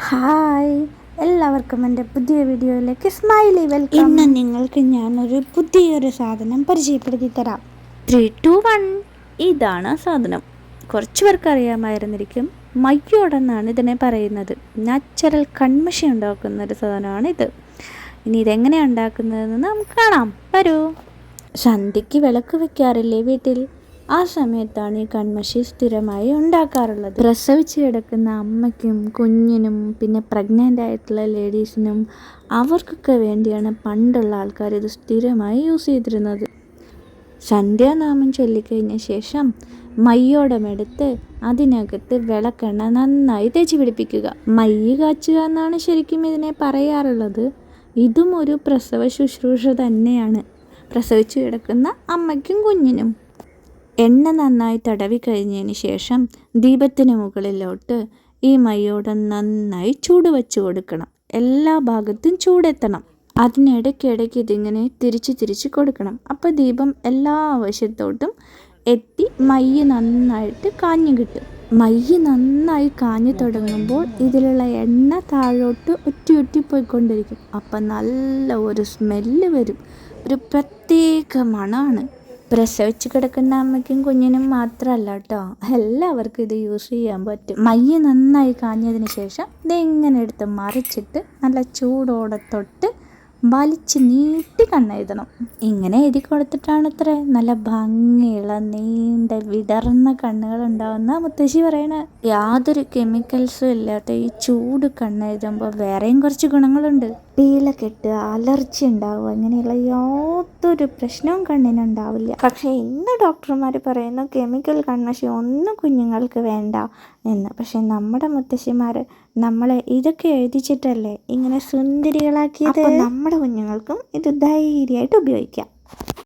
Hi, എല്ലാവർക്കും എൻ്റെ പുതിയ വീഡിയോയിലേക്ക് സ്മൈലി വെൽക്കം. ഇന്ന് നിങ്ങൾക്ക് ഞാനൊരു പുതിയൊരു സാധനം പരിചയപ്പെടുത്തി തരാം. 3, 2, 1 ഇതാണ് ആ സാധനം. കുറച്ച് പേർക്ക് അറിയാമായിരുന്നിരിക്കും. മയ്യോടെന്നാണ് ഇതിനെ പറയുന്നത്. നാച്ചുറൽ കൺമഷി ഉണ്ടാക്കുന്ന ഒരു സാധനമാണിത്. ഇനി ഇതെങ്ങനെയാണ് ഉണ്ടാക്കുന്നതെന്ന് നമുക്ക് കാണാം. വരൂ. സന്ധ്യയ്ക്ക് വിളക്ക് വെക്കാറില്ലേ വീട്ടിൽ? ആ സമയത്താണ് ഈ കൺമഷി സ്ഥിരമായി ഉണ്ടാക്കാറുള്ളത്. പ്രസവിച്ച് കിടക്കുന്ന അമ്മയ്ക്കും കുഞ്ഞിനും പിന്നെ പ്രഗ്നൻ്റ് ആയിട്ടുള്ള ലേഡീസിനും അവർക്കൊക്കെ വേണ്ടിയാണ് പണ്ടുള്ള ആൾക്കാർ ഇത് സ്ഥിരമായി യൂസ് ചെയ്തിരുന്നത്. സന്ധ്യാനാമം ചൊല്ലിക്കഴിഞ്ഞ ശേഷം മയ്യോടമെടുത്ത് അതിനകത്ത് വിളക്കെണ്ണ നന്നായി തേച്ച് പിടിപ്പിക്കുക. മയ്യ് കാച്ചുക എന്നാണ് ശരിക്കും ഇതിനെ പറയാറുള്ളത്. ഇതും ഒരു പ്രസവ ശുശ്രൂഷ തന്നെയാണ്, പ്രസവിച്ച് കിടക്കുന്ന അമ്മയ്ക്കും കുഞ്ഞിനും. എണ്ണ നന്നായി തടവി കഴിഞ്ഞതിന് ശേഷം ദീപത്തിന് മുകളിലോട്ട് ഈ മയ്യോടം നന്നായി ചൂട് വെച്ച് കൊടുക്കണം. എല്ലാ ഭാഗത്തും ചൂടെത്തണം. അതിനിടയ്ക്കിടയ്ക്ക് ഇതിങ്ങനെ തിരിച്ച് കൊടുക്കണം. അപ്പോൾ ദീപം എല്ലാ വശത്തോട്ടും എത്തി മയ്യ് നന്നായിട്ട് കാഞ്ഞു കിട്ടും. മയ്യ് നന്നായി കാഞ്ഞു തുടങ്ങുമ്പോൾ ഇതിലുള്ള എണ്ണ താഴോട്ട് ഒറ്റി പോയിക്കൊണ്ടിരിക്കും. അപ്പം നല്ല ഒരു സ്മെല്ല് വരും. ഒരു പ്രത്യേക മണമാണ്. പ്രസവിച്ച് കിടക്കുന്ന അമ്മയ്ക്കും കുഞ്ഞിനും മാത്രമല്ല കേട്ടോ, എല്ലാവർക്കും ഇത് യൂസ് ചെയ്യാൻ പറ്റും. മയ്യ് നന്നായി കാഞ്ഞതിന് ശേഷം ഇതെങ്ങനെ എടുത്ത് മറിച്ചിട്ട് നല്ല ചൂടോടെ തൊട്ട് വലിച്ച് നീട്ടി കണ്ണെഴുതണം. ഇങ്ങനെ എഴുതി കൊടുത്തിട്ടാണ് ഇത്ര നല്ല ഭംഗിയുള്ള നീണ്ട വിടർന്ന കണ്ണുകൾ ഉണ്ടാവുന്ന മുത്തശ്ശി പറയണ. യാതൊരു കെമിക്കൽസും ഇല്ലാത്ത ഈ ചൂട് കണ്ണെഴുതുമ്പോൾ വേറെയും കുറച്ച് ഗുണങ്ങളുണ്ട്. പീലക്കെട്ട്, അലർജി ഉണ്ടാവും, അങ്ങനെയുള്ള യാതൊരു പ്രശ്നവും കണ്ണിനുണ്ടാവില്ല. പക്ഷേ ഇന്ന് ഡോക്ടർമാർ പറയുന്നു കെമിക്കൽ കൺമഷി ഒന്നും കുഞ്ഞുങ്ങൾക്ക് വേണ്ട എന്ന്. പക്ഷെ നമ്മുടെ മുത്തശ്ശിമാർ നമ്മളെ ഇതൊക്കെ എഴുതിച്ചിട്ടല്ലേ ഇങ്ങനെ സുന്ദരികളാക്കിയത്. നമ്മുടെ കുഞ്ഞുങ്ങൾക്കും ഇത് ധൈര്യമായിട്ട് ഉപയോഗിക്കാം.